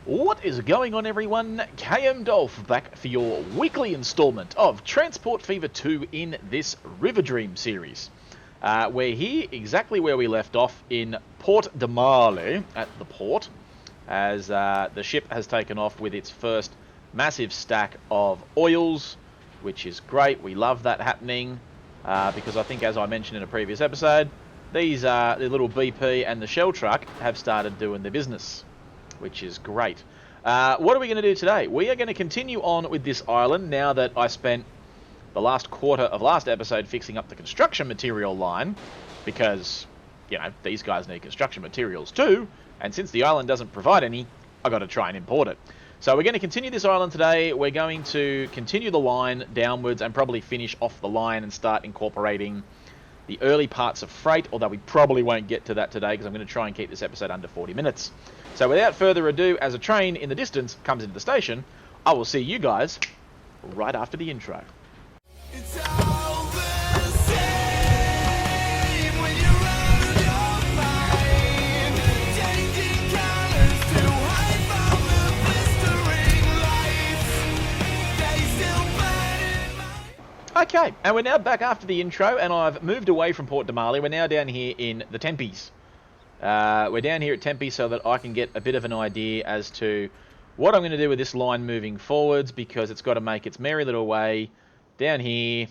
What is going on, everyone? KM Dolph back for your weekly installment of Transport Fever 2 in this Riverdream series. We're here exactly where we left off in Port Demali at the port, as the ship has taken off with its first massive stack of oils, which is great. We love that happening because I think, as I mentioned in a previous episode, these the little BP and the Shell truck have started doing their business, which is great. What are we going to do today? We are going to continue on with this island now that I spent the last quarter of last episode fixing up the construction material line, because, you know, these guys need construction materials too, and since the island doesn't provide any, I got to try and import it. So we're going to continue this island today. We're going to continue the line downwards and probably finish off the line and start incorporating the early parts of freight, although we probably won't get to that today because I'm going to try and keep this episode under 40 minutes. So without further ado, as a train in the distance comes into the station, I will see you guys right after the intro. It's all the same when you're out of your mind, changing colors to hide from the blistering lights. They still burn in my... Okay, and we're now back after the intro, and I've moved away from Port Demali. We're now down here in the Tempe's. We're down here at Tempe so that I can get a bit of an idea as to what I'm going to do with this line moving forwards, because it's got to make its merry little way down here,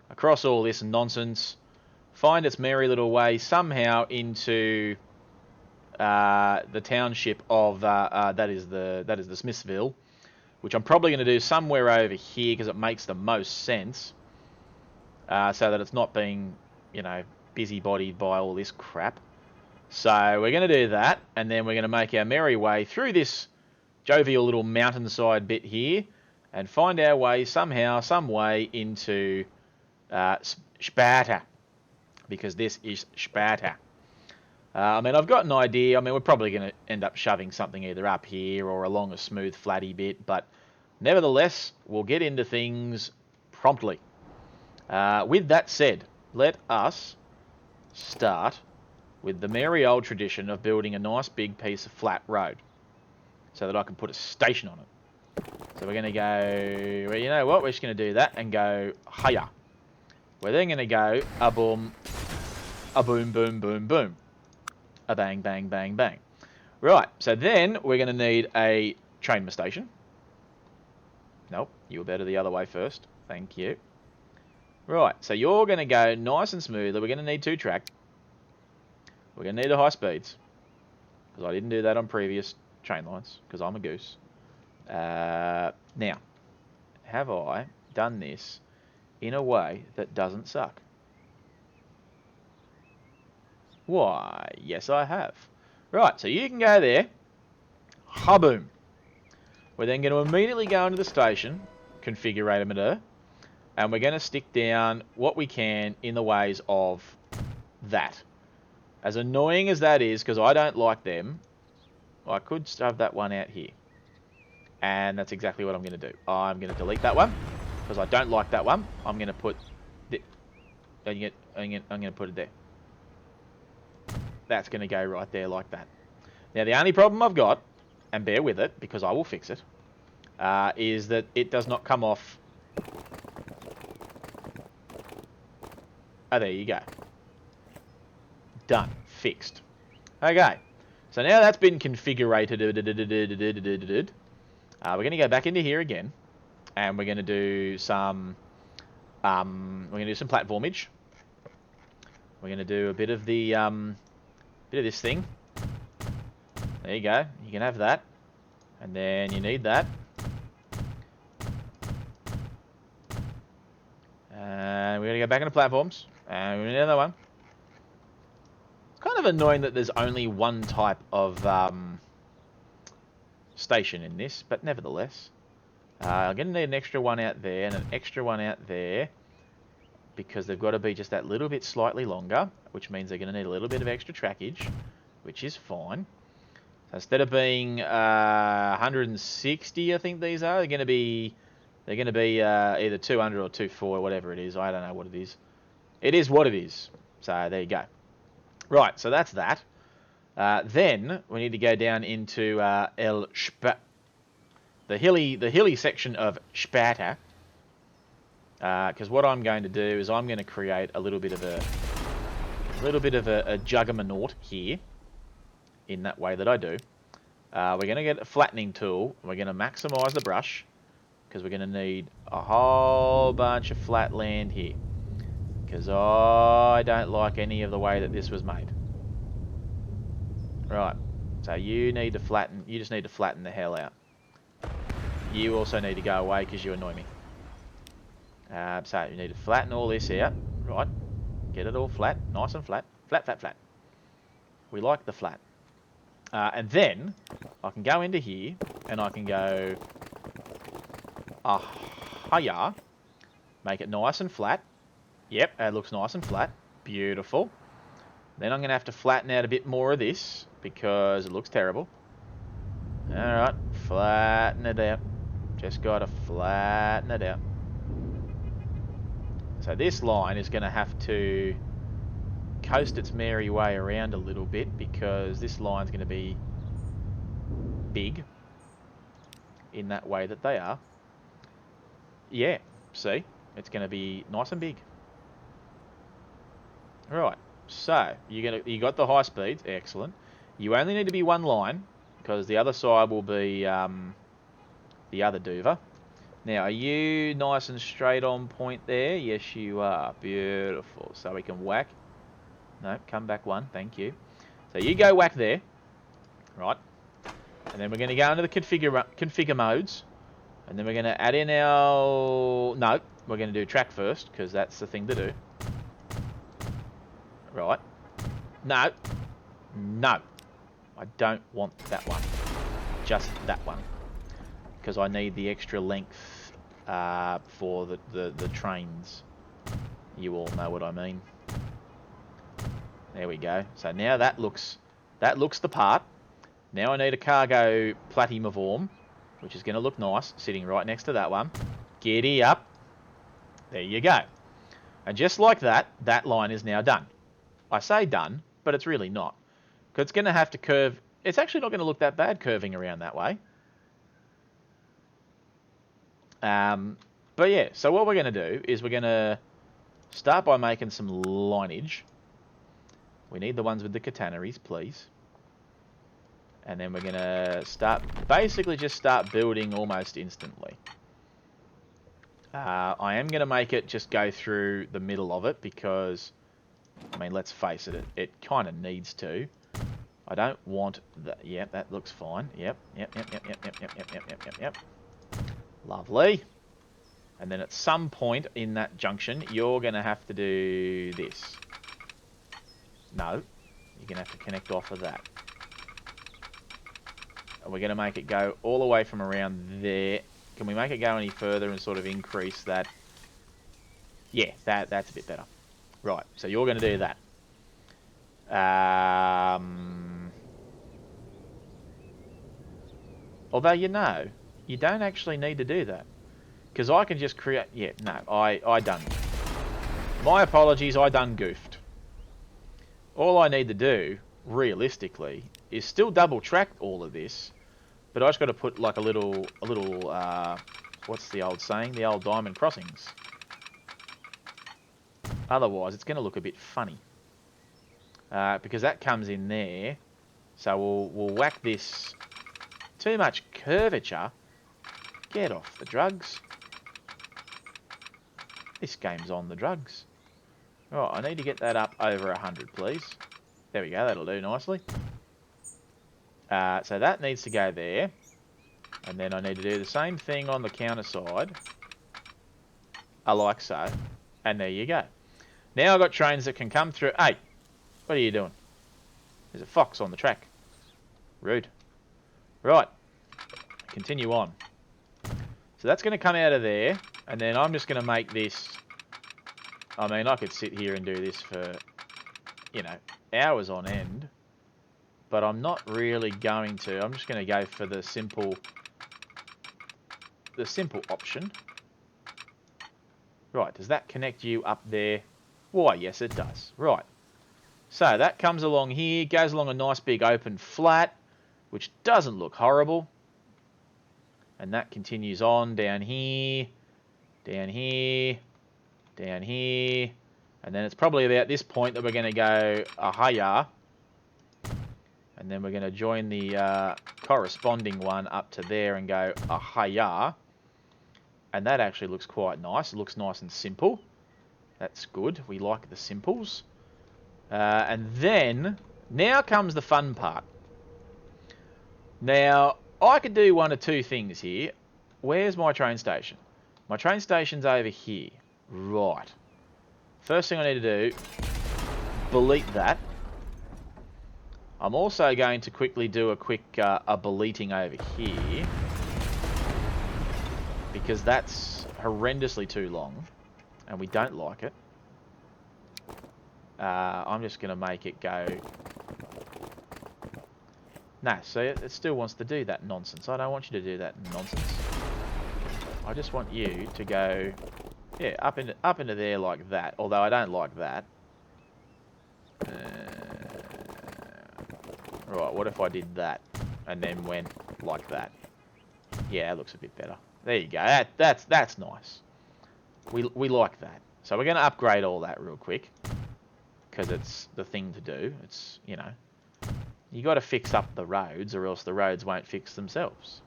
across all this nonsense, find its merry little way somehow into the township of that is the Smithsville, which I'm probably going to do somewhere over here because it makes the most sense, so that it's not being, you know, busybodied by all this crap. So we're going to do that, and then we're going to make our merry way through this jovial little mountainside bit here and find our way somehow, some way into Sparta, because this is Sparta. I mean, I've got an idea. I mean, we're probably going to end up shoving something either up here or along a smooth, flatty bit, but nevertheless, we'll get into things promptly. With that said, let us start with the merry old tradition of building a nice big piece of flat road so that I can put a station on it. So we're going to go, well, you know what, we're just going to do that and go higher. We're then going to go a boom, boom, boom, boom. A bang, bang, bang, bang. Right, so then we're going to need a train station. Nope, you were better the other way first. Thank you. Right, so you're going to go nice and smoothly. We're going to need 2 tracks. We're going to need the high speeds, because I didn't do that on previous train lines, because I'm a goose. Now, have I done this in a way that doesn't suck? Why, yes I have. Right, so you can go there. Ha-boom. We're then going to immediately go into the station, configurator, and we're going to stick down what we can in the ways of that. As annoying as that is, because I don't like them, I could shove that one out here. And that's exactly what I'm going to do. I'm going to delete that one, because I don't like that one. I'm going to put... I'm going to put it there. That's going to go right there like that. Now, the only problem I've got, and bear with it, because I will fix it, is that it does not come off... Oh, there you go. Done. Fixed. Okay. So now that's been configured. We're going to go back into here again, and we're going to do some platformage. We're going to do a bit of the bit of this thing. There you go. You can have that, and then you need that, and we're going to go back into platforms, and we need another one. Kind of annoying that there's only one type of station in this, but nevertheless, I'm going to need an extra one out there and an extra one out there, because they've got to be just that little bit slightly longer, which means they're going to need a little bit of extra trackage, which is fine. So instead of being 160, I think these are, they're going to be either 200 or 240, whatever it is. I don't know what it is. It is what it is. So there you go. Right, so that's that. Then we need to go down into the hilly section of Sparta. Because what I'm going to do is I'm going to create a little bit of a juggernaut here. In that way that I do. We're going to get a flattening tool. We're going to maximise the brush. Because we're going to need a whole bunch of flat land here. Because I don't like any of the way that this was made. Right. So you need to flatten. You just need to flatten the hell out. You also need to go away because you annoy me. So you need to flatten all this out. Right. Get it all flat. Nice and flat. Flat, flat, flat. We like the flat. And then I can go into here and I can go hiya. Make it nice and flat. Yep, it looks nice and flat. Beautiful. Then I'm going to have to flatten out a bit more of this because it looks terrible. Alright, flatten it out. Just got to flatten it out. So this line is going to have to coast its merry way around a little bit because this line's going to be big in that way that they are. Yeah, see? It's going to be nice and big. Right, so you got the high speeds, excellent. You only need to be one line because the other side will be the other duver. Now, are you nice and straight on point there? Yes, you are. Beautiful. So we can whack. No, come back one. Thank you. So you go whack there. Right. And then we're going to go into the configure modes. And then we're going to add in our... No, we're going to do track first because that's the thing to do. Right. No. No. I don't want that one. Just that one. Because I need the extra length for the trains. You all know what I mean. There we go. So now that looks the part. Now I need a cargo platymivorm, which is going to look nice, sitting right next to that one. Giddy up. There you go. And just like that, that line is now done. I say done, but it's really not. Because it's going to have to curve. It's actually not going to look that bad curving around that way. But yeah, so what we're going to do is we're going to start by making some lineage. We need the ones with the catenaries, please. And then we're going to basically just start building almost instantly. I am going to make it just go through the middle of it because, I mean, let's face it, it kind of needs to. I don't want that. Yep, that looks fine. Yep. Lovely. And then at some point in that junction, you're going to have to do this. No, you're going to have to connect off of that. And we're going to make it go all the way from around there. Can we make it go any further and sort of increase that? Yeah, that's a bit better. Right, so you're going to do that. Although, you know, you don't actually need to do that. Because I can just create... Yeah, no, I done... My apologies, I done goofed. All I need to do, realistically, is still double track all of this. But I just got to put like a little, what's the old saying? The old diamond crossings. Otherwise, it's going to look a bit funny. Because that comes in there. So we'll whack this. Too much curvature. Get off the drugs. This game's on the drugs. Right, I need to get that up over 100, please. There we go, that'll do nicely. So that needs to go there. And then I need to do the same thing on the counter side. Like so. And there you go. Now I've got trains that can come through. Hey, what are you doing? There's a fox on the track. Rude. Right. Continue on. So that's going to come out of there. And then I'm just going to make this... I mean, I could sit here and do this for, you know, hours on end. But I'm not really going to. I'm just going to go for the simple option. Right, does that connect you up there? Why, yes it does. Right. So that comes along here, goes along a nice big open flat, which doesn't look horrible. And that continues on down here, down here, down here. And then it's probably about this point that we're going to go ahaya. And then we're going to join the corresponding one up to there and go ahaya. And that actually looks quite nice. It looks nice and simple. That's good. We like the simples. And then, now comes the fun part. Now, I could do one of two things here. Where's my train station? My train station's over here. Right. First thing I need to do, delete that. I'm also going to quickly do a quick deleting over here. Because that's horrendously too long. And we don't like it. I'm just going to make it go... Nah, see, it still wants to do that nonsense. I don't want you to do that nonsense. I just want you to go... Yeah, up into there like that. Although I don't like that. Right, what if I did that? And then went like that? Yeah, that looks a bit better. There you go. That's nice. We like that. So we're going to upgrade all that real quick. Because it's the thing to do. It's, you know... You got to fix up the roads or else the roads won't fix themselves.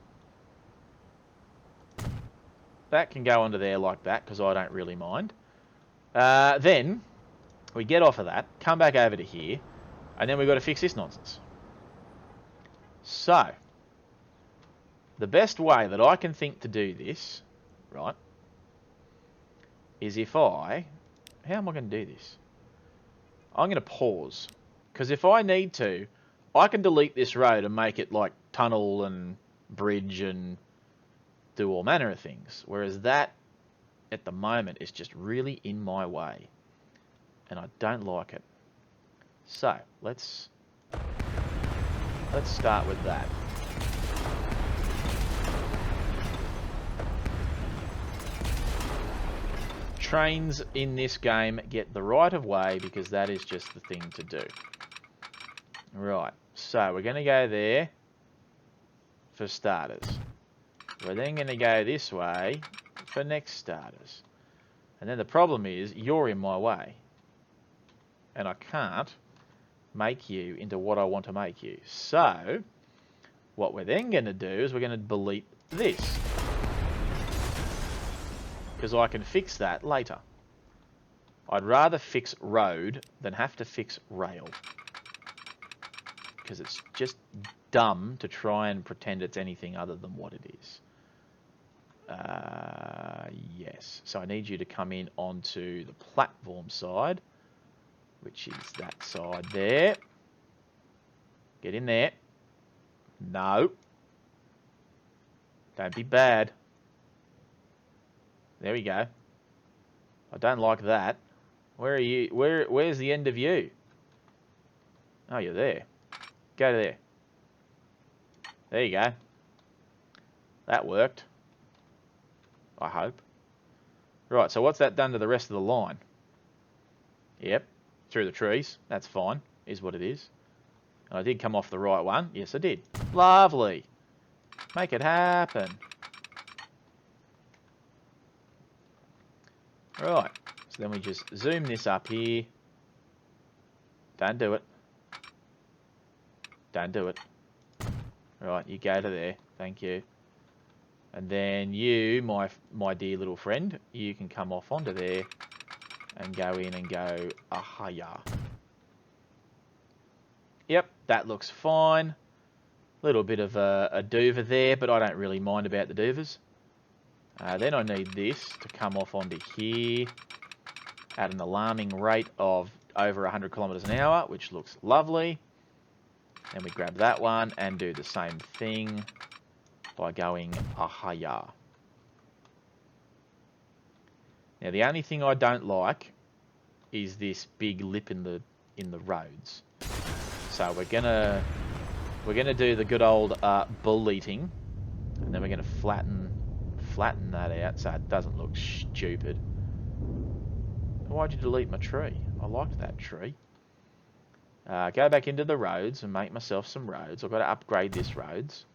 That can go onto there like that because I don't really mind. Then we get off of that, come back over to here, and then we've got to fix this nonsense. So, the best way that I can think to do this, right, is if I... How am I going to do this? I'm going to pause. Because if I need to... I can delete this road and make it like tunnel and bridge and do all manner of things. Whereas that, at the moment, is just really in my way. And I don't like it. So, let's start with that. Trains in this game get the right of way because that is just the thing to do. Right, so we're going to go there for starters. We're then going to go this way for next starters. And then the problem is, you're in my way. And I can't make you into what I want to make you. So, what we're then going to do is we're going to delete this. Because I can fix that later. I'd rather fix road than have to fix rail. Because it's just dumb to try and pretend it's anything other than what it is. Yes. So I need you to come in onto the platform side, which is that side there. Get in there. No. Don't be bad. There we go. I don't like that. Where are you? Where's the end of you? Oh, you're there. Go to there. There you go. That worked. I hope. Right, so what's that done to the rest of the line? Yep, through the trees. That's fine, is what it is. And I did come off the right one. Yes, I did. Lovely. Make it happen. Right, so then we just zoom this up here. Don't do it. Don't do it. Right, you go to there. Thank you. And then you, my dear little friend, you can come off onto there and go in and go ahaya. Yep, that looks fine. Little bit of a doover there, but I don't really mind about the doovers. Then I need this to come off onto here at an alarming rate of over 100 kilometers an hour, which looks lovely. Then we grab that one and do the same thing by going ahaya. Now the only thing I don't like is this big lip in the roads. So we're gonna do the good old bull-eating, and then we're gonna flatten that out so it doesn't look stupid. Why'd you delete my tree? I liked that tree. Go back into the roads and make myself some roads. I've got to upgrade this roads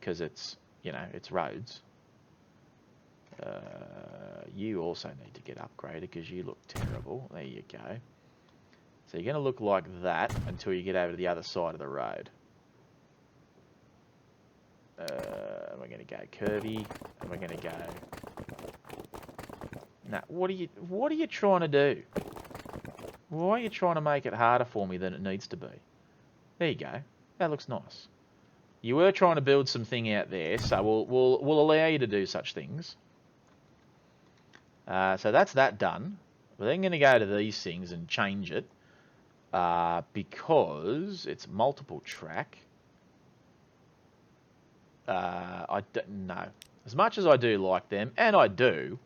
because it's, you know, it's roads. You also need to get upgraded because you look terrible. There you go. So you're going to look like that until you get over to the other side of the road. We're going to go curvy, and we're going to go... Nah, what are you trying to do? Why are you trying to make it harder for me than it needs to be? There you go. That looks nice. You were trying to build something out there, so we'll allow you to do such things. So that's that done. We're then going to go to these things and change it because it's multiple track. I don't know. As much as I do like them, and I do,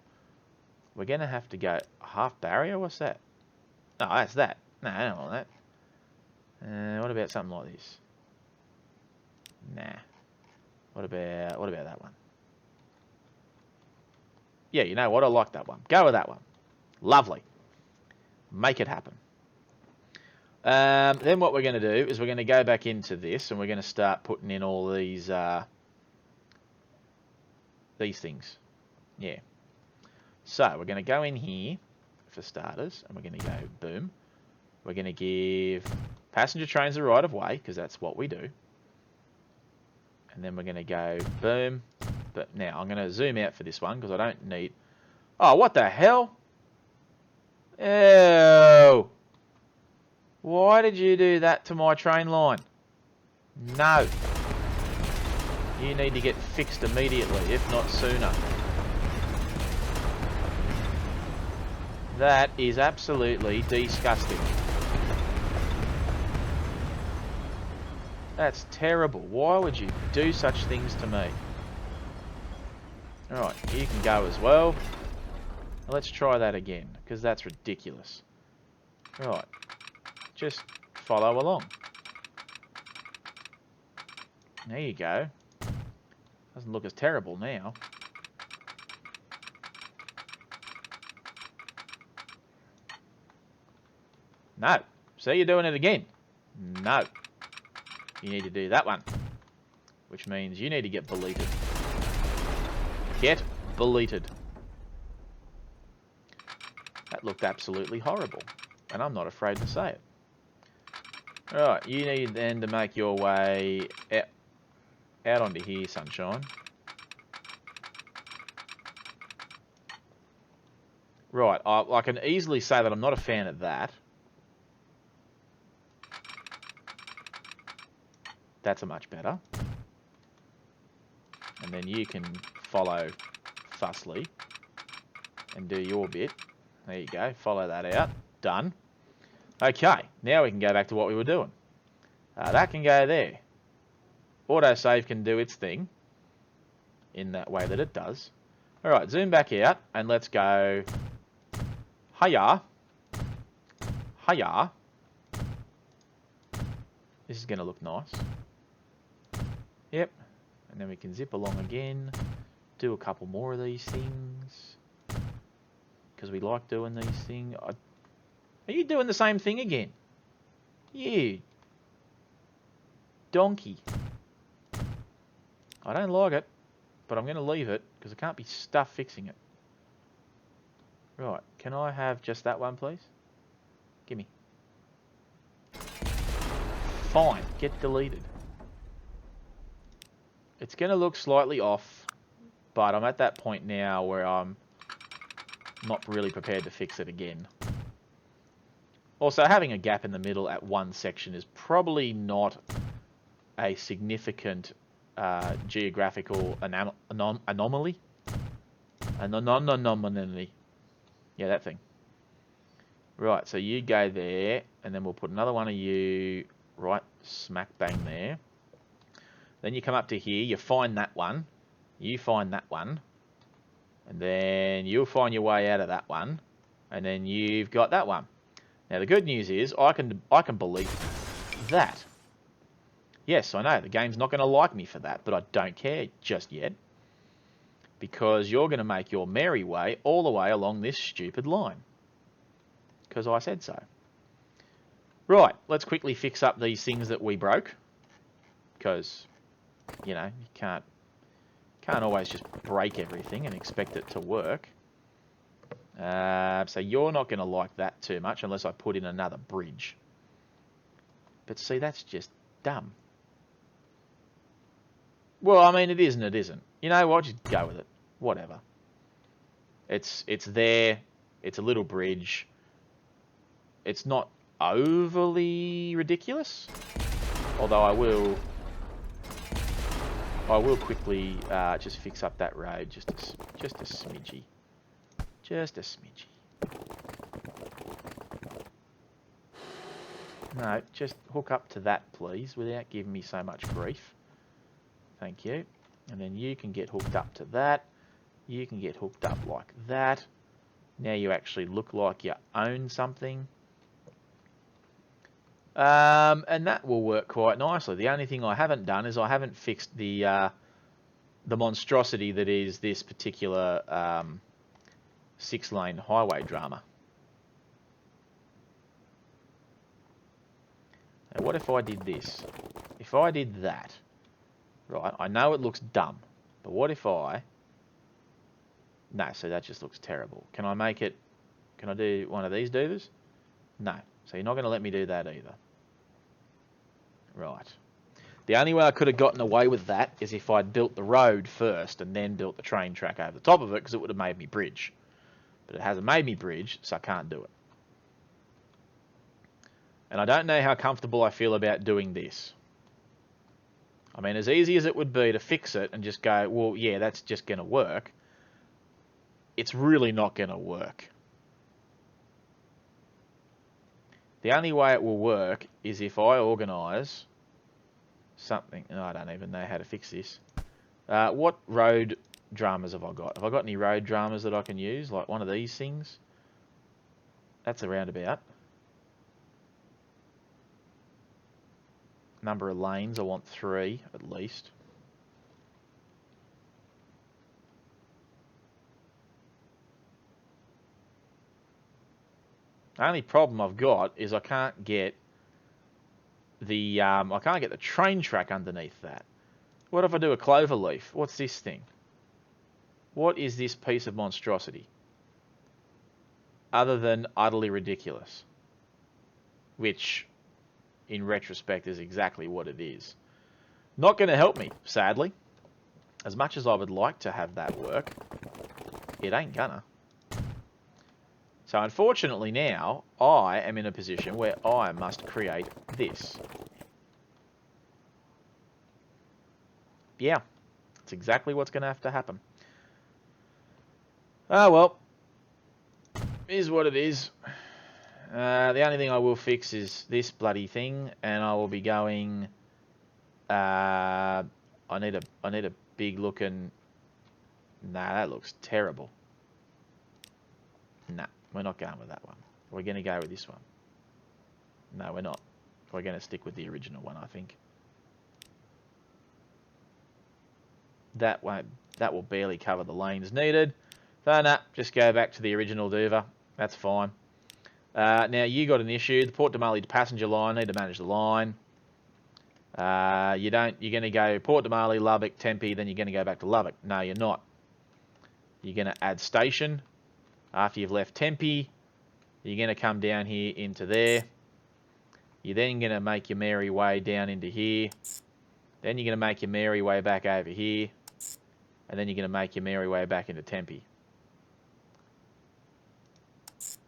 we're going to have to go half barrier. What's that? No, that's that. No, I don't want that. What about something like this? Nah. What about that one? Yeah, you know what? I like that one. Go with that one. Lovely. Make it happen. Then what we're going to do is we're going to go back into this and we're going to start putting in all these things. Yeah. So we're going to go in here for starters and we're going to go boom. We're going to give passenger trains the right of way because that's what we do. And then we're going to go boom. But now I'm going to zoom out for this one because I don't need... Oh, what the hell? Ew. Why did you do that to my train line? No. You need to get fixed immediately, if not sooner. That is absolutely disgusting. That's terrible. Why would you do such things to me? Alright, you can go as well. Let's try that again, because that's ridiculous. Right. Just follow along. There you go. Doesn't look as terrible now. No. See, you're doing it again. No. You need to do that one. Which means you need to get deleted. Get deleted. That looked absolutely horrible. And I'm not afraid to say it. Alright, you need then to make your way out onto here, sunshine. Right, I can easily say that I'm not a fan of that. That's a much better. And then you can follow fussly and do your bit. There you go, follow that out. Done. Okay, now we can go back to what we were doing. That can go there. Autosave can do its thing in that way that it does. Alright, zoom back out and let's go. Hiya. Hiya. This is going to look nice. Yep. And then we can zip along again. Do a couple more of these things. Because we like doing these things. Are you doing the same thing again? You donkey. I don't like it, but I'm going to leave it because I can't be stuffed fixing it. Right, can I have just that one, please? Gimme. Fine, get deleted. It's going to look slightly off, but I'm at that point now where I'm not really prepared to fix it again. Also, having a gap in the middle at one section is probably not a significant geographical anomaly. Anomaly. Yeah, that thing. Right, so you go there, and then we'll put another one of you right smack bang there. Then you come up to here, you find that one, you find that one, and then you'll find your way out of that one, and then you've got that one. Now the good news is I can believe that. Yes, I know the game's not going to like me for that, but I don't care just yet because you're going to make your merry way all the way along this stupid line because I said so. Right, let's quickly fix up these things that we broke. Because, you know, you can't always just break everything and expect it to work. So you're not going to like that too much unless I put in another bridge. But see, that's just dumb. Well, I mean, it is and it isn't. You know what? Just go with it. Whatever. It's there. It's a little bridge. It's not overly ridiculous. Although I will quickly just fix up that road just a smidgy. Just a smidgy. No, just hook up to that, please, without giving me so much grief. Thank you. And then you can get hooked up to that. You can get hooked up like that. Now you actually look like you own something. And that will work quite nicely. The only thing I haven't done is I haven't fixed the monstrosity that is this particular 6-lane highway drama. Now what if I did this? If I did that, right, I know it looks dumb, but what if I... No, so that just looks terrible. Can I make it... Can I do one of these doovers? No. So you're not going to let me do that either. Right. The only way I could have gotten away with that is if I'd built the road first and then built the train track over the top of it, because it would have made me bridge. But it hasn't made me bridge, so I can't do it. And I don't know how comfortable I feel about doing this. I mean, as easy as it would be to fix it and just go, well, yeah, that's just going to work, it's really not going to work. The only way it will work is if I organise something. Oh, I don't even know how to fix this. What road dramas have I got? Have I got any road dramas that I can use? Like one of these things? That's a roundabout. Number of lanes, I want 3 at least. The only problem I've got is I can't get the train track underneath that. What if I do a clover leaf? What's this thing? What is this piece of monstrosity? Other than utterly ridiculous. Which, in retrospect, is exactly what it is. Not going to help me, sadly. As much as I would like to have that work, it ain't gonna. So unfortunately now, I am in a position where I must create this. Yeah, that's exactly what's going to have to happen. Oh well, is what it is. The only thing I will fix is this bloody thing, and I will be going... I need a big looking... Nah, that looks terrible. Nah, we're not going with that one. We're going to go with this one. No, we're not. We're going to stick with the original one, I think. That will barely cover the lanes needed. So, nah, just go back to the original Duva. That's fine. Now, you got an issue. The Port Demali passenger line, need to manage the line. You're going to go Port Demali, Lubbock, Tempe, then you're going to go back to Lubbock. No, you're not. You're going to add station. After you've left Tempe, you're going to come down here into there. You're then going to make your merry way down into here. Then you're going to make your merry way back over here. And then you're going to make your merry way back into Tempe.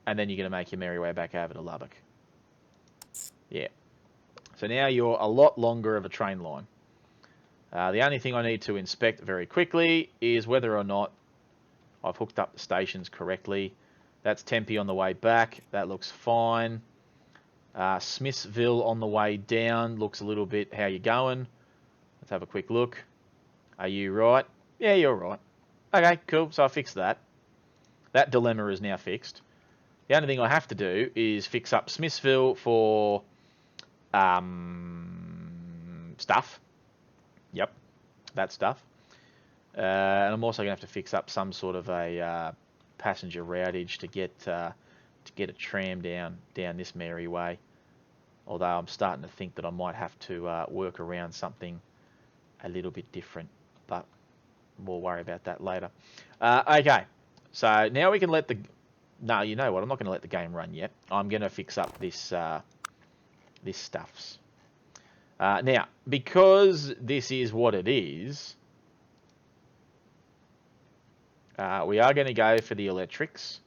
And then you're going to make your merry way back over to Lubbock. Yeah. So now you're a lot longer of a train line. The only thing I need to inspect very quickly is whether or not I've hooked up the stations correctly. That's Tempe on the way back. That looks fine. Smithsville on the way down looks a little bit... How you going? Let's have a quick look. Are you right? Yeah, you're right. Okay, cool. So I fixed that. That dilemma is now fixed. The only thing I have to do is fix up Smithsville for stuff. Yep, that stuff. And I'm also going to have to fix up some sort of a passenger routage to get a tram down this merry way. Although I'm starting to think that I might have to work around something a little bit different. But we'll worry about that later. Okay, so now we can let the... No, you know what? I'm not going to let the game run yet. I'm going to fix up this this stuffs. Now, because this is what it is, we are going to go for the electrics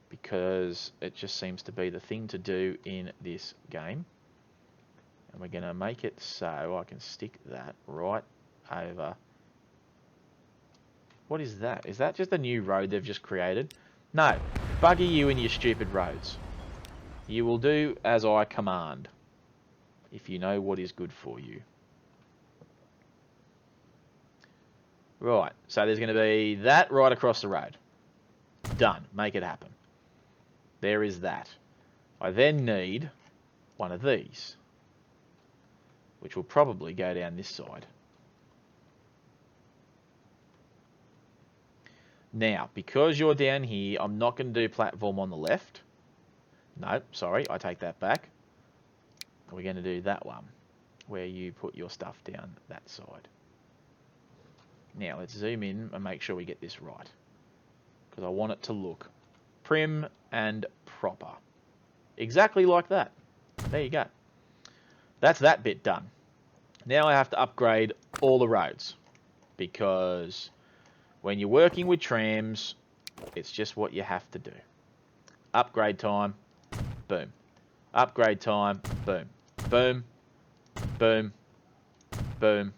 because it just seems to be the thing to do in this game. And we're going to make it so I can stick that right over... What is that? Is that just a new road they've just created? No. Bugger you and your stupid roads. You will do as I command, if you know what is good for you. Right, so there's going to be that right across the road. Done. Make it happen. There is that. I then need one of these, which will probably go down this side. Now, because you're down here, I'm not going to do platform on the left. No, sorry, I take that back. We're going to do that one, where you put your stuff down that side. Now, let's zoom in and make sure we get this right, because I want it to look prim and proper. Exactly like that. There you go. That's that bit done. Now I have to upgrade all the roads, because when you're working with trams, it's just what you have to do. Upgrade time, boom. Upgrade time, boom. Boom, boom, boom.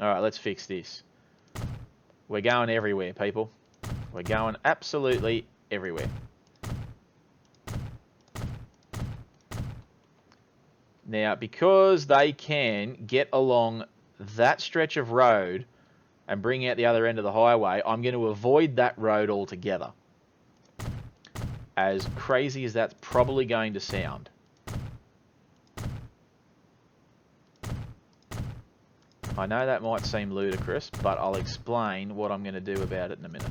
Alright, let's fix this. We're going everywhere, people. We're going absolutely everywhere. Now, because they can get along that stretch of road and bring out the other end of the highway, I'm going to avoid that road altogether. As crazy as that's probably going to sound. I know that might seem ludicrous, but I'll explain what I'm going to do about it in a minute.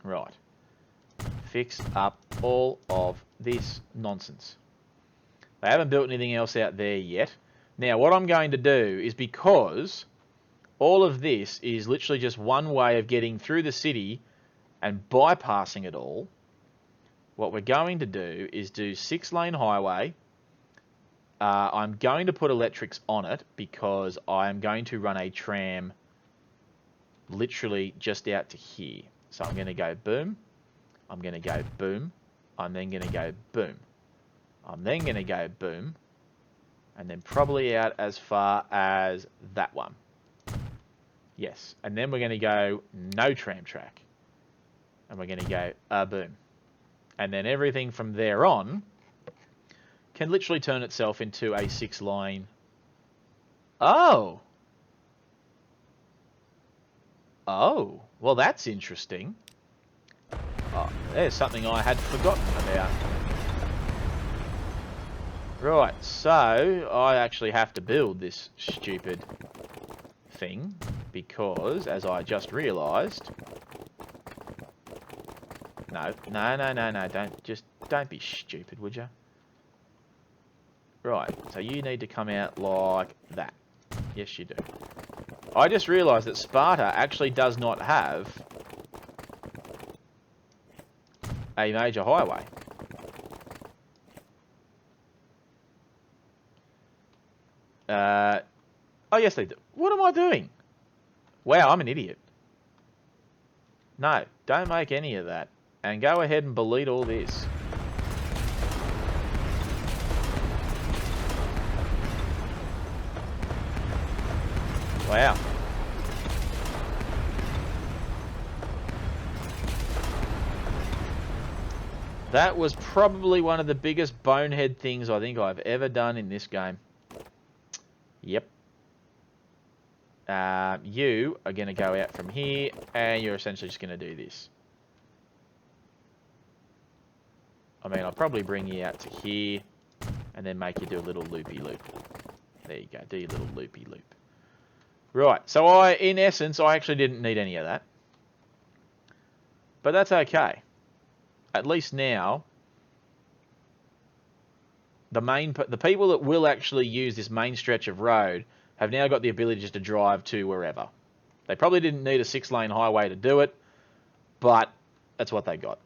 Right. Fixed up all of this nonsense. They haven't built anything else out there yet. Now, what I'm going to do is, because all of this is literally just one way of getting through the city and bypassing it all, what we're going to do is do 6-lane highway. I'm going to put electrics on it because I am going to run a tram literally just out to here. So I'm going to go boom. I'm going to go boom. I'm then going to go boom. I'm then going to go boom. And then probably out as far as that one. Yes. And then we're going to go no tram track. And we're going to go boom. And then everything from there on can literally turn itself into a 6-lane. Oh. Oh. Well, that's interesting. Oh, there's something I had forgotten about. Right, so I actually have to build this stupid thing because, as I just realised... No, don't be stupid, would you? Right, so you need to come out like that. Yes, you do. I just realised that Sparta actually does not have a major highway. Oh, yes, they do. What am I doing? Wow, I'm an idiot. No, don't make any of that. And go ahead and delete all this. Wow. That was probably one of the biggest bonehead things I think I've ever done in this game. Yep. You are going to go out from here, and you're essentially just going to do this. I mean, I'll probably bring you out to here, and then make you do a little loopy-loop. There you go, do your little loopy-loop. Right, so in essence, I actually didn't need any of that. But that's okay. at least now, the people that will actually use this main stretch of road have now got the ability just to drive to wherever. They probably didn't need a 6-lane highway to do it, but that's what they got.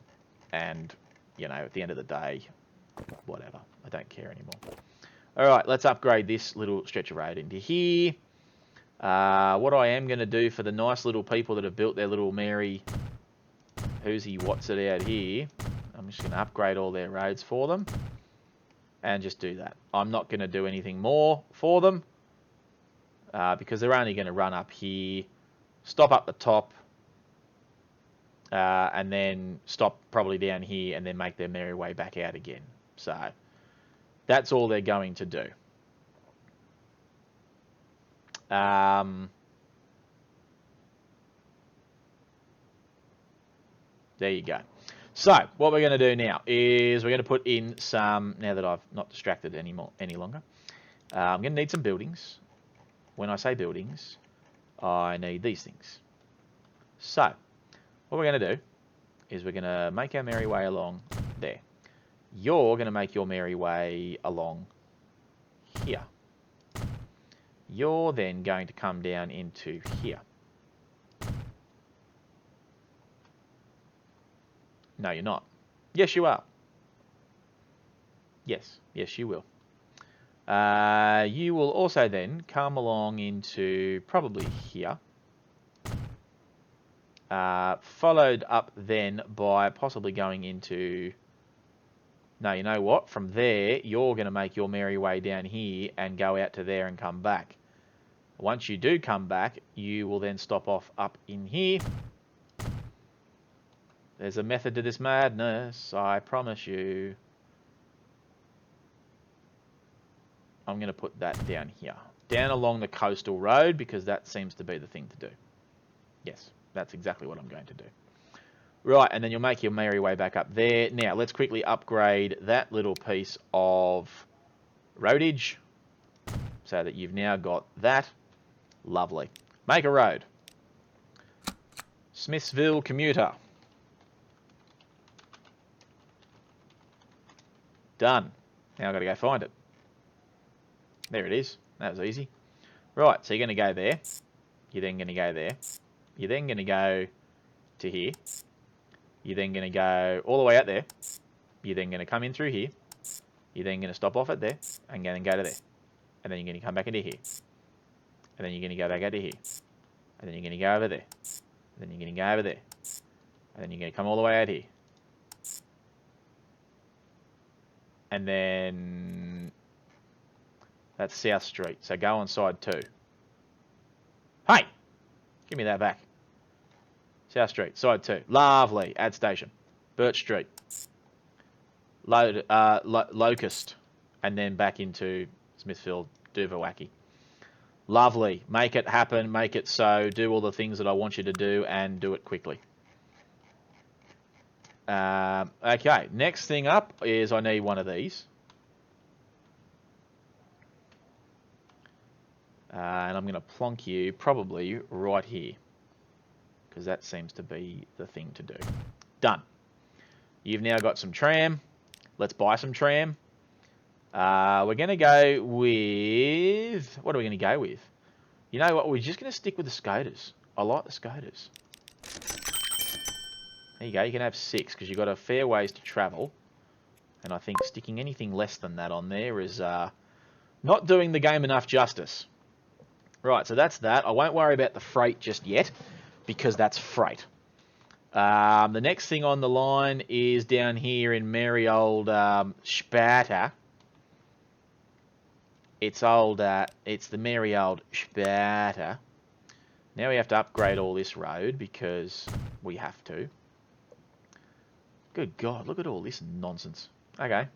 And, you know, at the end of the day, whatever. I don't care anymore. All right, let's upgrade this little stretch of road into here. What I am going to do for the nice little people that have built their little Mary who's he what's it out here, I'm just going to upgrade all their roads for them and just do that. I'm not going to do anything more for them because they're only going to run up here, stop up the top, and then stop probably down here and then make their merry way back out again. So that's all they're going to do. There you go. So what we're going to do now is we're going to put in some, now that I've not distracted any longer, I'm going to need some buildings. When I say buildings, I need these things. So what we're going to do is we're going to make our merry way along there. You're going to make your merry way along here. You're then going to come down into here. No, you're not. Yes, you are. Yes, you will. You will also then come along into probably here. Followed up then by possibly going into... No, you know what? From there, you're going to make your merry way down here and go out to there and come back. Once you do come back, you will then stop off up in here. There's a method to this madness, I promise you. I'm going to put that down here. Down along the coastal road, because that seems to be the thing to do. Yes, that's exactly what I'm going to do. Right, and then you'll make your merry way back up there. Now, let's quickly upgrade that little piece of roadage so that you've now got that. Lovely. Make a road. Smithsville commuter. Done. Now I've got to go find it. There it is. That was easy. Right, so you're going to go there. You're then going to go there. You're then going to go to here. You're then going to go all the way out there. You're then going to come in through here. You're then going to stop off at there and then go to there. And then you're going to come back into here. And then you're going to go back out to here. And then you're going to go over there. And then you're going to go over there. And then you're going to come all the way out here. And then that's South Street. So go on side 2. Hey! Give me that back. South Street, side 2. Lovely. Add station. Birch Street. Locust. And then back into Smithfield, Duvawaki. Lovely. Make it happen. Make it so. Do all the things that I want you to do and do it quickly. Okay, next thing up is I need one of these. And I'm going to plonk you probably right here. Because that seems to be the thing to do. Done. You've now got some tram. Let's buy some tram. We're going to go with... What are we going to go with? You know what? We're just going to stick with the Scooters. I like the Scooters. There you go. You can have 6 because you've got a fair ways to travel. And I think sticking anything less than that on there is not doing the game enough justice. Right, so that's that. I won't worry about the freight just yet because that's freight. The next thing on the line is down here in merry old Sparta. It's the merry old Sparta. Now we have to upgrade all this road because we have to. Good God, look at all this nonsense. Okay.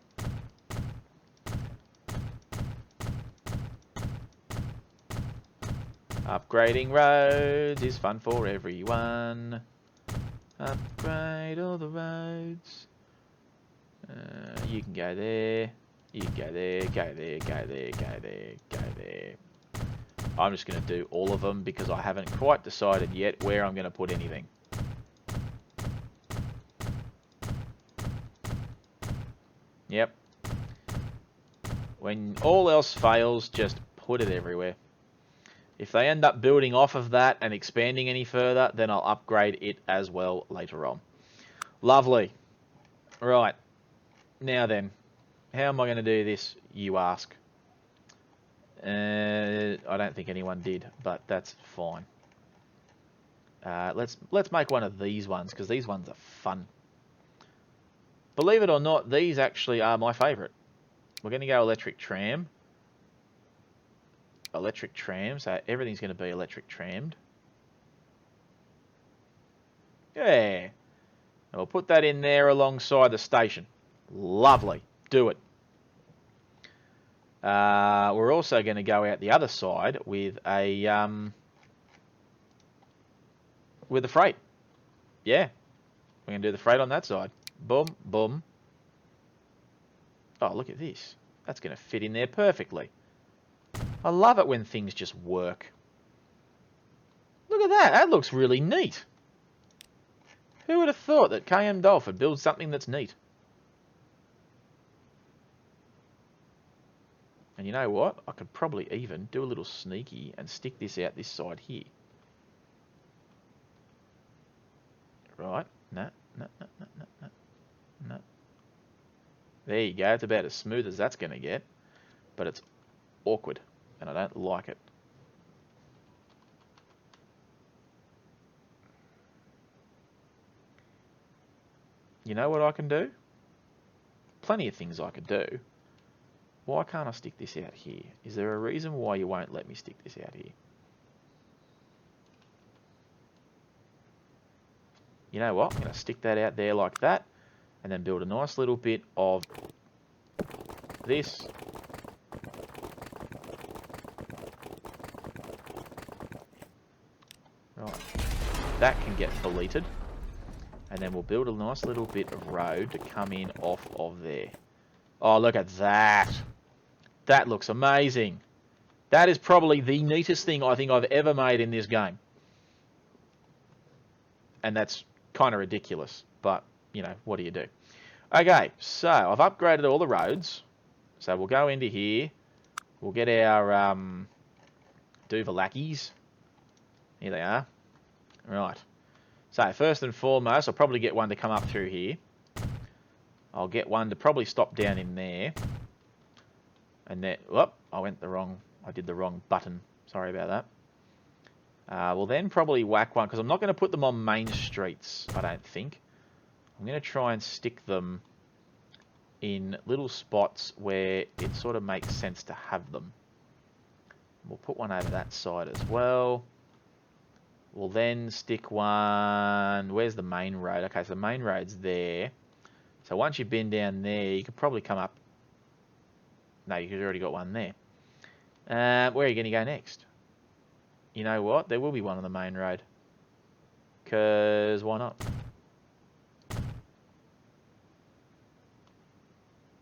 Upgrading roads is fun for everyone. Upgrade all the roads. You can go there. You can go there, go there, go there, go there, go there. I'm just going to do all of them because I haven't quite decided yet where I'm going to put anything. When all else fails, just put it everywhere. If they end up building off of that and expanding any further, then I'll upgrade it as well later on. Lovely. Right. Now then, how am I going to do this, you ask? I don't think anyone did, but that's fine. Let's make one of these ones, because these ones are fun. Believe it or not, these actually are my favourite. We're going to go electric tram. Electric tram, so everything's going to be electric trammed. Yeah. And we'll put that in there alongside the station. Lovely. Do it. We're also going to go out the other side with a freight. Yeah. We're going to do the freight on that side. Boom, boom. Oh, look at this. That's going to fit in there perfectly. I love it when things just work. Look at that. That looks really neat. Who would have thought that KM Dolph would build something that's neat? And you know what? I could probably even do a little sneaky and stick this out this side here. Right. No. There you go. It's about as smooth as that's going to get. But it's awkward. And I don't like it. You know what I can do? Plenty of things I could do. Why can't I stick this out here? Is there a reason why you won't let me stick this out here? You know what? I'm going to stick that out there like that. And then build a nice little bit of this. Right. That can get deleted. And then we'll build a nice little bit of road to come in off of there. Oh, look at that. That looks amazing. That is probably the neatest thing I think I've ever made in this game. And that's kind of ridiculous. But, you know, what do you do? Okay, so I've upgraded all the roads. So we'll go into here. We'll get our Duvalakis. Here they are. Right. So first and foremost, I'll probably get one to come up through here. I'll get one to probably stop down in there. And then, whoop, I did the wrong button. Sorry about that. We'll then probably whack one, because I'm not going to put them on main streets, I don't think. I'm going to try and stick them in little spots where it sort of makes sense to have them. We'll put one over that side as well. We'll then stick one... Where's the main road? Okay, so the main road's there. So once you've been down there, you could probably come up... No, you've already got one there. Where are you going to go next? You know what? There will be one on the main road. Because why not?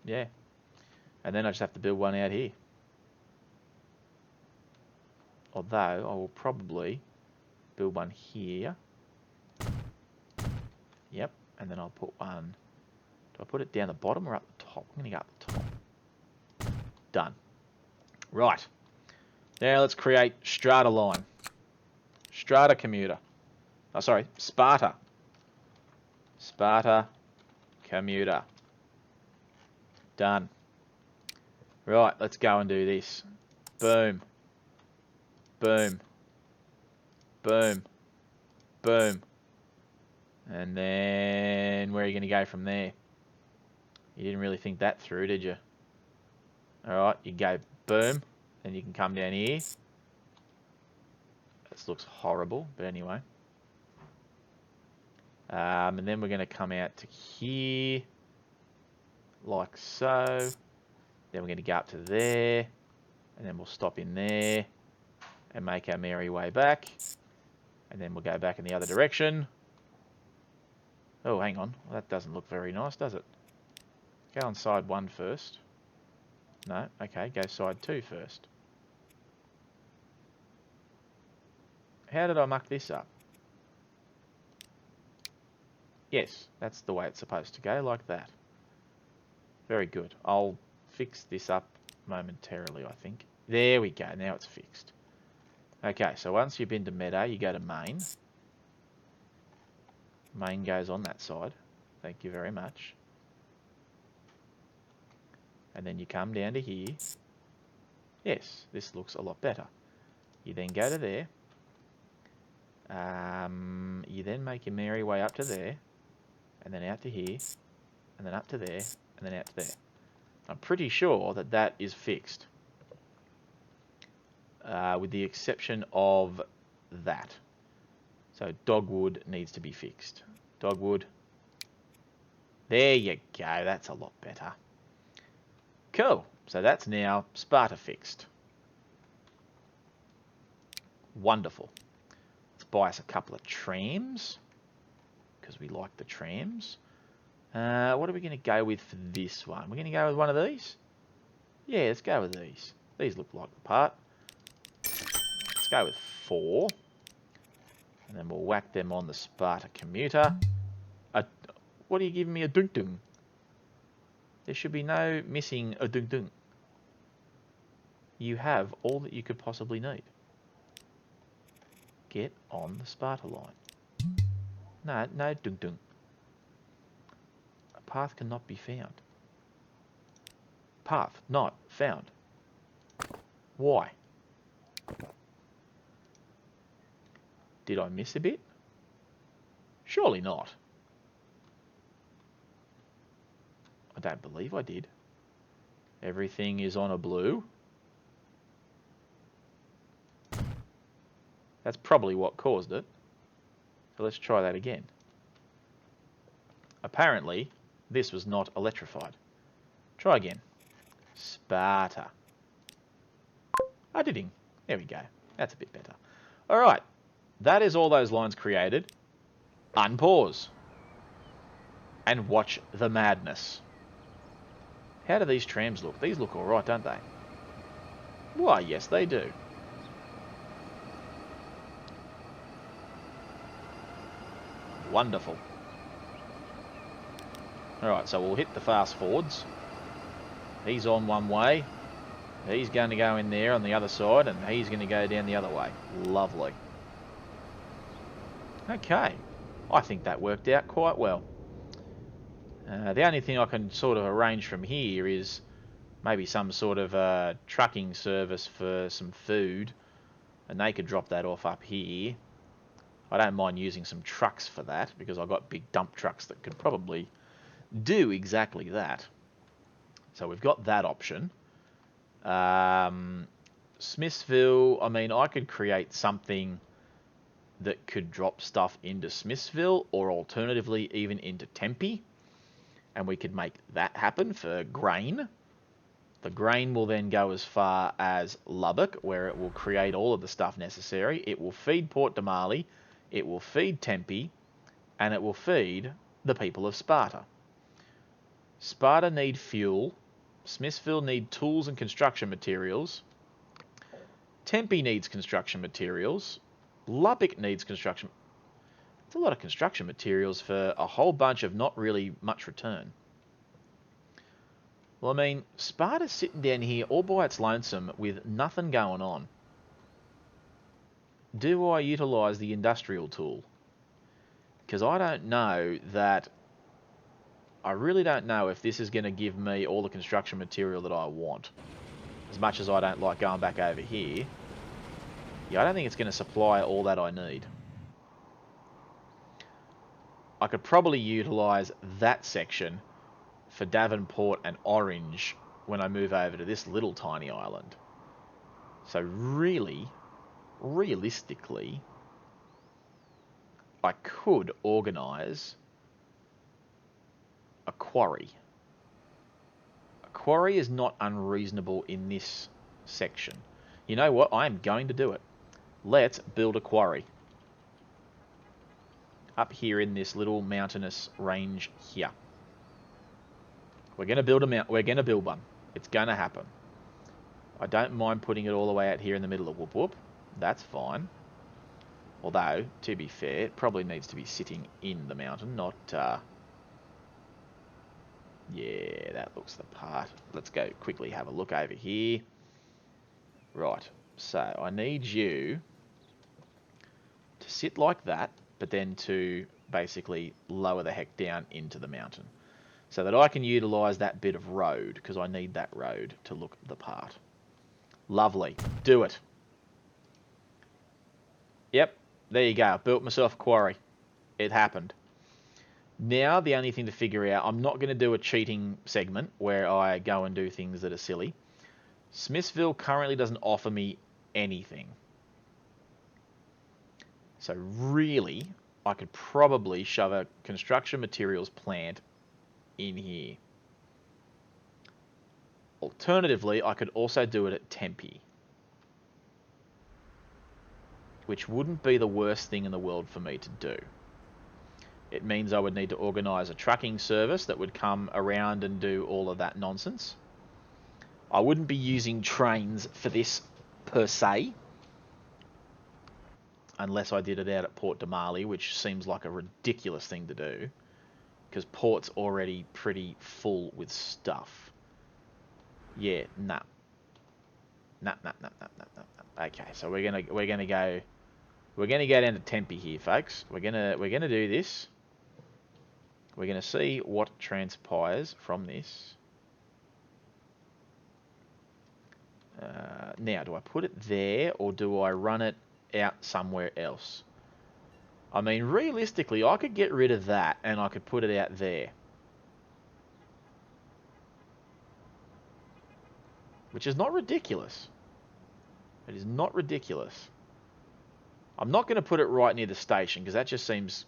Yeah. And then I just have to build one out here. Although, I will probably build one here. Yep. And then I'll put one... Do I put it down the bottom or up the top? I'm going to go up the top. Done. Right. Now let's create Strata line. Strata commuter. Oh, sorry. Sparta. Sparta commuter. Done. Right, let's go and do this. Boom. Boom. Boom. Boom. And then where are you going to go from there? You didn't really think that through, did you? Alright, you go boom. Then you can come down here. This looks horrible, but anyway. And then we're going to come out to here. Like so. Then we're going to go up to there. And then we'll stop in there. And make our merry way back. And then we'll go back in the other direction. Oh, hang on. Well, that doesn't look very nice, does it? Go on side 1 first. No, okay, go side 2 first. How did I muck this up? Yes, that's the way it's supposed to go, like that. Very good. I'll fix this up momentarily, I think. There we go. Now it's fixed. Okay, so once you've been to Meadow, you go to Main. Main goes on that side. Thank you very much. And then you come down to here. Yes, this looks a lot better. You then go to there. You then make your merry way up to there. And then out to here. And then up to there. And then out to there. I'm pretty sure that that is fixed. With the exception of that. So dogwood needs to be fixed. Dogwood. There you go. That's a lot better. Cool. So that's now Sparta fixed. Wonderful. Let's buy us a couple of trams. Because we like the trams. What are we going to go with for this one? We're going to go with one of these? Yeah, let's go with these. These look like the part. Let's go with 4. And then we'll whack them on the Sparta commuter. What are you giving me a dunk-dunk? There should be no missing a dunk-dunk. You have all that you could possibly need. Get on the Sparta line. No dunk-dunk. A path cannot be found. Path not found. Why? Did I miss a bit? Surely not. I don't believe I did. Everything is on a blue. That's probably what caused it. So let's try that again. Apparently, this was not electrified. Try again. Sparta. Ding. There we go. That's a bit better. Alright. That is all those lines created. Unpause. And watch the madness. How do these trams look? These look alright, don't they? Why, yes they do. Wonderful. Alright, so we'll hit the fast forwards. He's on one way. He's going to go in there on the other side, and he's going to go down the other way. Lovely. Okay. I think that worked out quite well. The only thing I can sort of arrange from here is maybe some sort of trucking service for some food, and they could drop that off up here. I don't mind using some trucks for that, because I've got big dump trucks that could probably do exactly that. So we've got that option. Smithsville, I mean, I could create something that could drop stuff into Smithsville, or alternatively even into Tempe, and we could make that happen for grain. The grain will then go as far as Lubbock, where it will create all of the stuff necessary. It will feed Port Demali, it will feed Tempe, and it will feed the people of Sparta. Sparta need fuel, Smithsville need tools and construction materials, Tempe needs construction materials, Lubbock needs construction. It's a lot of construction materials for a whole bunch of not really much return. Well, I mean, Sparta's sitting down here all by its lonesome with nothing going on. Do I utilise the industrial tool? Because I don't know that... I really don't know if this is going to give me all the construction material that I want. As much as I don't like going back over here. Yeah, I don't think it's going to supply all that I need. I could probably utilise that section for Davenport and Orange when I move over to this little tiny island. So really, realistically, I could organise a quarry. A quarry is not unreasonable in this section. You know what? I am going to do it. Let's build a quarry. Up here in this little mountainous range here. We're going to build one. It's going to happen. I don't mind putting it all the way out here in the middle of Whoop Whoop. That's fine. Although, to be fair, it probably needs to be sitting in the mountain, not Yeah, that looks the part. Let's go quickly have a look over here. Right, so I need you to sit like that, but then to basically lower the heck down into the mountain so that I can utilise that bit of road, because I need that road to look the part. Lovely. Do it. Yep, there you go. I built myself a quarry. It happened. Now the only thing to figure out, I'm not going to do a cheating segment where I go and do things that are silly. Smithville currently doesn't offer me anything. So really, I could probably shove a construction materials plant in here. Alternatively, I could also do it at Tempe, which wouldn't be the worst thing in the world for me to do. It means I would need to organise a trucking service that would come around and do all of that nonsense. I wouldn't be using trains for this per se, unless I did it out at Port Demali, which seems like a ridiculous thing to do, because Port's already pretty full with stuff. Yeah, nah. Nah. Okay, so we're gonna go down to Tempe here, folks. We're gonna do this. We're gonna see what transpires from this. Now, do I put it there or do I run it out somewhere else? I mean, realistically, I could get rid of that and I could put it out there, which is not ridiculous. It is not ridiculous. I'm not going to put it right near the station because that just seems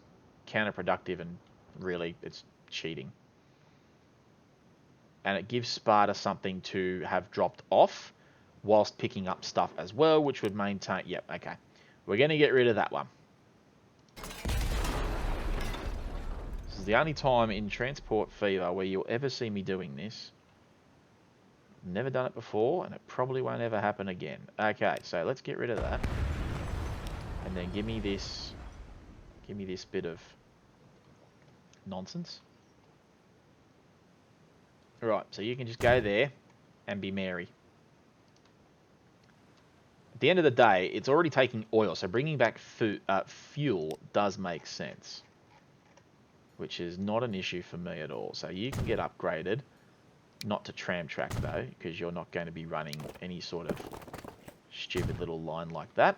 counterproductive and really it's cheating. And it gives Sparta something to have dropped off whilst picking up stuff as well, which would maintain... Yep, okay. We're going to get rid of that one. This is the only time in Transport Fever where you'll ever see me doing this. Never done it before, and it probably won't ever happen again. Okay, so let's get rid of that. And then give me this bit of nonsense. Right, so you can just go there and be merry. At the end of the day, it's already taking oil, so bringing back fuel does make sense, which is not an issue for me at all. So you can get upgraded, not to tram track though, because you're not going to be running any sort of stupid little line like that.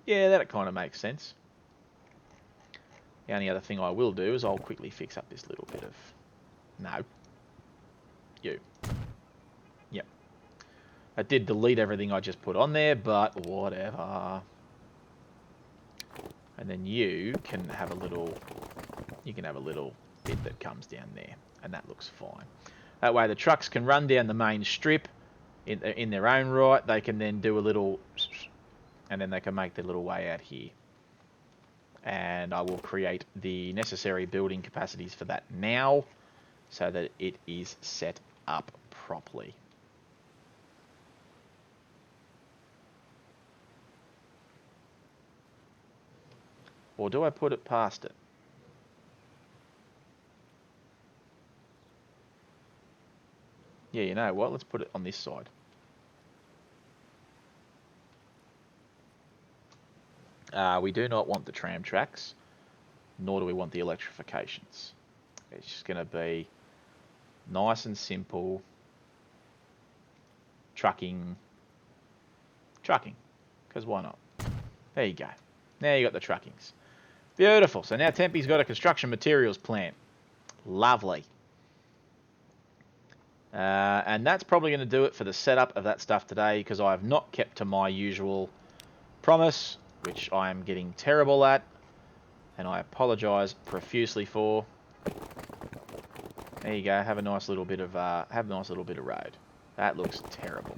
Yeah, that kind of makes sense. The only other thing I will do is I'll quickly fix up this little bit of... No. You. Yep. I did delete everything I just put on there, but whatever. And then you can have a little... You can have a little bit that comes down there, and that looks fine. That way the trucks can run down the main strip in their own right. They can then do a little... And then they can make their little way out here. And I will create the necessary building capacities for that now, so that it is set up properly. Or do I put it past it? Yeah, you know what? Let's put it on this side. We do not want the tram tracks, nor do we want the electrifications. It's just going to be nice and simple trucking, because why not? There you go. Now you got the truckings. Beautiful. So now Tempe's got a construction materials plant. Lovely. And that's probably going to do it for the setup of that stuff today, because I have not kept to my usual promise, which I am getting terrible at, and I apologise profusely for. There you go. Have a nice little bit of road. That looks terrible.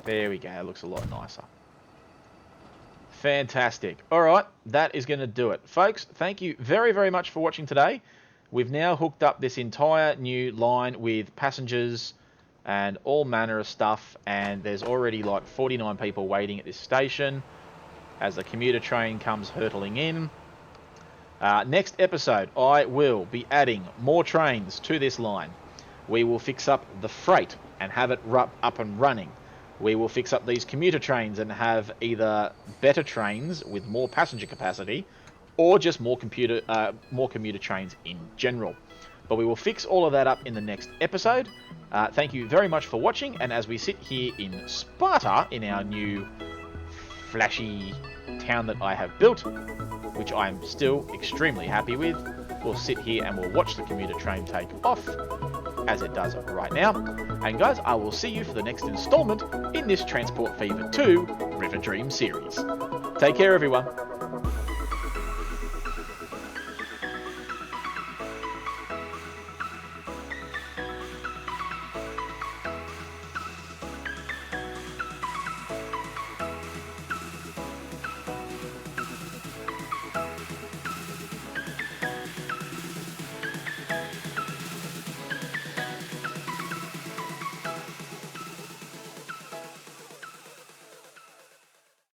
There we go. It looks a lot nicer. Fantastic. All right, that is going to do it, folks. Thank you very, very much for watching today. We've now hooked up this entire new line with passengers and all manner of stuff. And there's already like 49 people waiting at this station as the commuter train comes hurtling in. Next episode, I will be adding more trains to this line. We will fix up the freight and have it up and running. We will fix up these commuter trains and have either better trains with more passenger capacity or just more commuter trains in general. But we will fix all of that up in the next episode. Thank you very much for watching, and as we sit here in Sparta, in our new flashy town that I have built, which I'm still extremely happy with, we'll sit here and we'll watch the commuter train take off, as it does right now. And guys, I will see you for the next installment in this Transport Fever 2 Riverdream series. Take care, everyone.